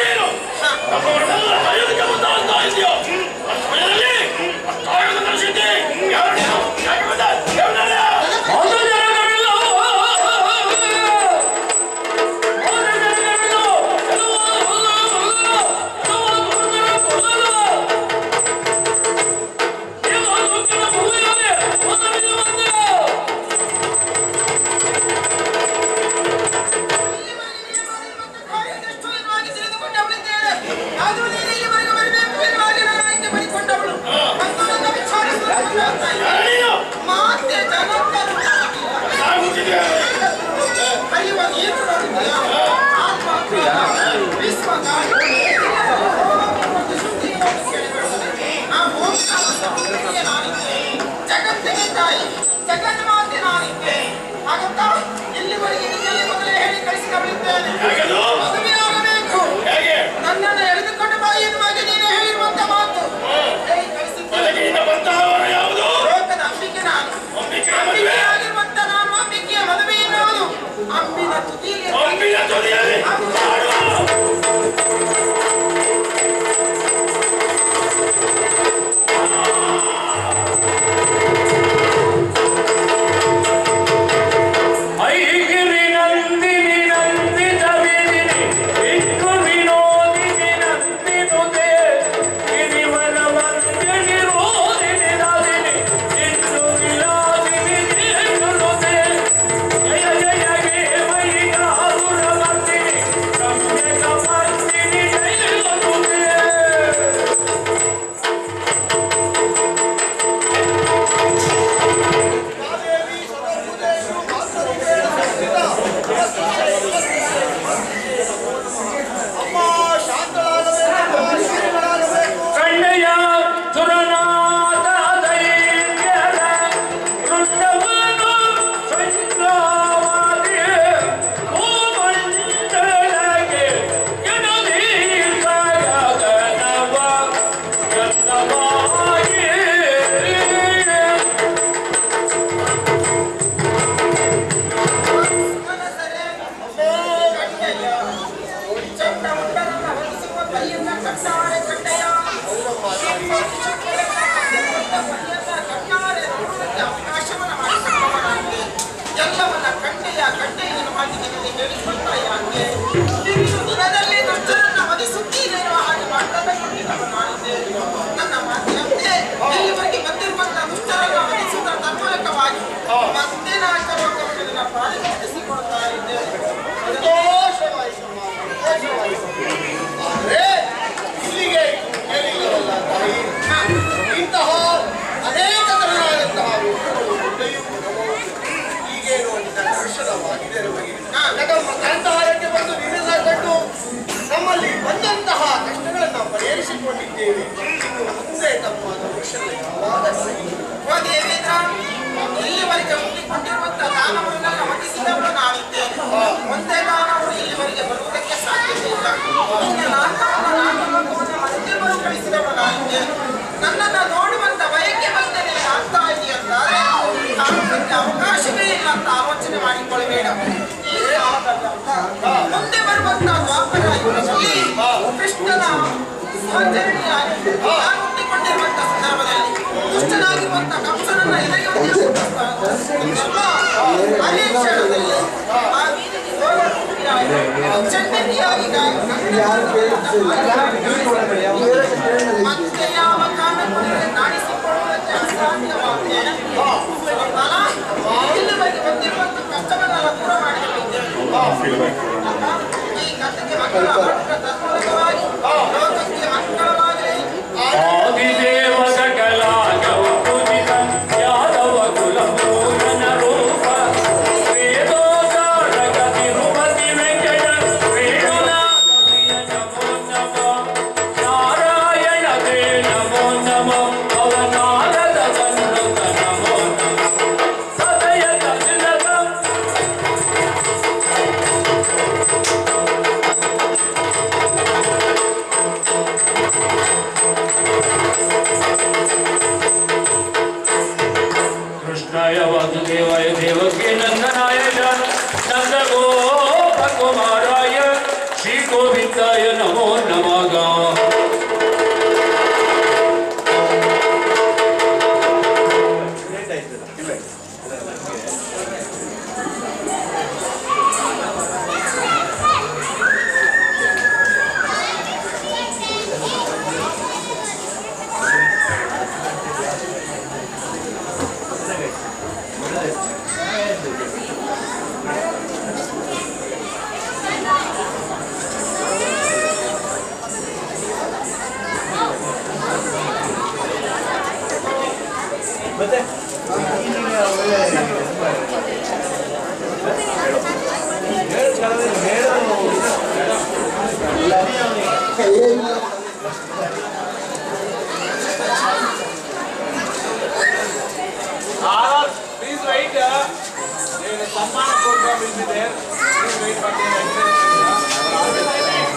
ನೀನು ನಮ್ಮವರನ್ನೆಲ್ಲ ಕರೆಯೋದಕ್ಕೆ ಮುಂದಾಗ್ತಾ ಇದೆಯೋ ಆ ಸಮಯದಲ್ಲಿ ಅಷ್ಟಾಯುಧ ನಡೆಸಿದ್ದೆ ಯಾರು ನೀನು ಯಾಕೆ ಬಂದ ಜಗತ್ತಿಗೆ ತಾಯಿ ಜಗನ್ಮಾತೆ ನಾನಿದ್ದೆ ಹಾಗಂತ ಇಲ್ಲಿವರೆಗೆ ನಿನ್ನಲ್ಲಿ ಮೊದಲೇ ಹೇಳಿ ಕಳಿಸಿಕೊಂಡಿದ್ದೇನೆ. ಮದುವೆಯಾಗಬೇಕು, ನನ್ನನ್ನು ಎಳೆದುಕೊಂಡು ಬಾ ಎನ್ನುವಾಗ ನೀನು ಹೇಳಿರುವಂತ ಮಾತು ಹೇಳಿ ಕಳಿಸಿದ್ದೇನೆ. ಲೋಕದ ಅಂಬಿಕೆ ನಾನು, ಅಂಬಿಕೆಯಾಗಿರುವಂತ ನಾನು ಅಂಬಿಕೆಯ ಮದುವೆ ಎನ್ನುವುದು ಅಂಬಿನ ತುದಿಯಲ್ಲಿ ಎಲ್ಲವನ್ನ ಕಟ್ಟೆಯನ್ನು ಮಾಡಿ ಹೇಳಿಕೊಳ್ತಾ ಯಾಕೆ ದಿನದಲ್ಲಿ ದುಷ್ಟರನ್ನ ವಧಿಸುತ್ತೀರೇನೋ ಹಾಗೆ ಮಾತನಾಡಿಕೊಂಡು ಮಾಡಿದ್ದೆ. ನನ್ನ ಮಾತಿನಂತೆ ಇಲ್ಲಿವರೆಗೆ ಬಂದಿರುವಂತಹ ದುಷ್ಟರನ್ನ ವಧಿಸುವುದರ ತನ್ಮೂಲಕವಾಗಿ ಮತ್ತೆ ನಾಟಕವನ್ನು ಪಾಲಿಸಿಕೊಳ್ತಾ ಇದ್ದೆ. ಇಲ್ಲಿಗೆ ಇಂತಹ ಅನೇಕ ತರನಾದಂತಹ ಈಗೇನು ದರ್ಶನವಾಗಿದೆ ನಮ್ಮ ಕಾಂತಾರಕ್ಕೆ ಬಂದು ನಿನ್ನ ಕಂಡು ನಮ್ಮಲ್ಲಿ ಬಂದಂತಹ ಕಷ್ಟಗಳನ್ನು ಪರಿಹರಿಸಿಕೊಂಡಿದ್ದೇವೆ. ಇನ್ನು ಮುಂದೆ ನಮ್ಮ ದರ್ಶನ ಯಾವಾಗ ಇಲ್ಲಿವರೆಗೆ ಹುಟ್ಟಿಕೊಂಡಿರುವಂತಹ ದಾನವನ್ನೆಲ್ಲ ವಧಿಸಿದವರು ನಾನಿದ್ದೇನೆ. ಒಂದೇ ದಾನವರು ಇಲ್ಲಿವರೆಗೆ ಬರುವುದಕ್ಕೆ ಸಾಧ್ಯವೇ ಇಲ್ಲ. ಮಂದಿರವನ್ನು ಕಳಿಸಿದವರು ನಾನಿದ್ದೇನೆ. ನನ್ನನ್ನು ನೋಡುವಂತ ಬಯಕೆ ಬಂದರೆ ಆಗ್ತಾ ಇದೆಯಂತಾರೆ ಅವಕಾಶವೇ ಇಲ್ಲ ಅಂತ ಆಲೋಚನೆ ಮಾಡಿಕೊಳ್ಳಬೇಡ. ಮುಂದೆ ಬರುವಂತಹ ದ್ವಾಪರ ಯುಗದಲ್ಲಿ ಕೃಷ್ಣನ ಸಹಚರಣಿಯಾಗಿ ನಾನು ಹುಟ್ಟಿಕೊಂಡಿರುವಂತಹ ಸಂದರ್ಭದಲ್ಲಿ ದುಷ್ಟನಾಗಿರುವಂತಹ ಕಂಸನನ್ನ ಎದುರಿಗೆ ಅದೇ ಕ್ಷಣದಲ್ಲಿ ಆ ಚಂಡಿಯಾಗಿ ಮತ್ತೆ ಯಾವ ಕಾರಣಕ್ಕೂ ನಾಡಿಸಿಕೊಳ್ಳುವಂತೆ ಅಸಾಧ್ಯವಾಗಿದೆ. ಇಲ್ಲಿವರೆಗೆ ಬಂದಿರುವಂತ ಕಷ್ಟವನ್ನೆಲ್ಲ ದೂರ ಮಾಡಿಕೊಂಡಿದ್ದೇನೆ. ಈ ಕಥೆಗೆ ಮಕ್ಕಳ ತನ್ಮೂಲಕವಾಗಿ ಲೋಕಕ್ಕೆ ಮಂಗಳವಾಗಲಿ.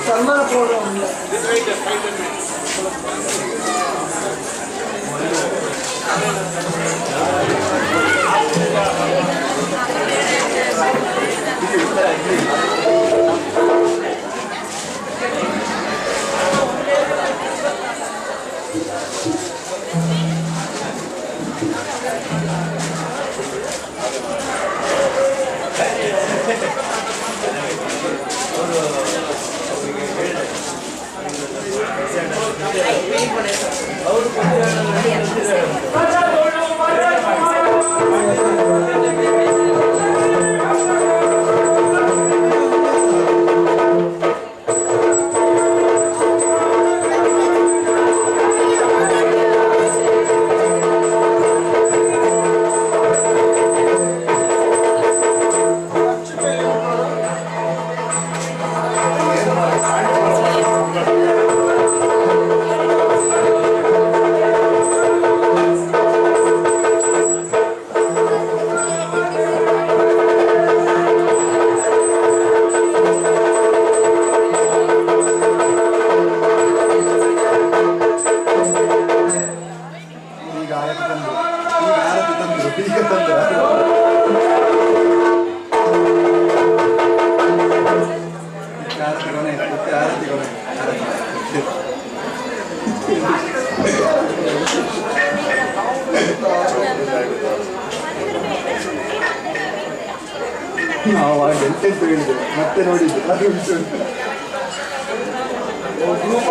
సన్మాన ప్రోగ్రామ్ ನಾವು ಎಂತೆಂತ ಹೇಳಿದೆ ಮತ್ತೆ ನೋಡಿದ್ದೆ ಅದು ಗ್ರೂಪ್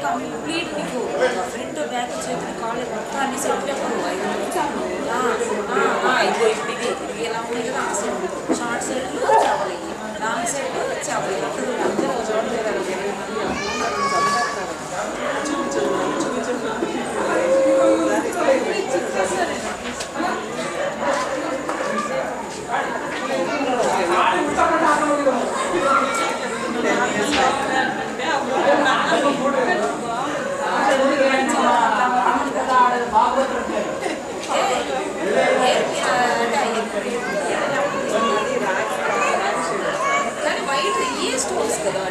కంప్లీట్ నీకు ఫ్రంట్ బ్యాక్ చేతులు కాళ్ళు మొత్తం అన్ని సెట్ ఇదిగో ఇది ఎలా ఉన్నాయి కదా షార్ట్ సెట్లు చావలి లాంగ్ సెట్ చావలి అందరూ చోట కానీ వైట్ ఈ స్టోన్స్ కదా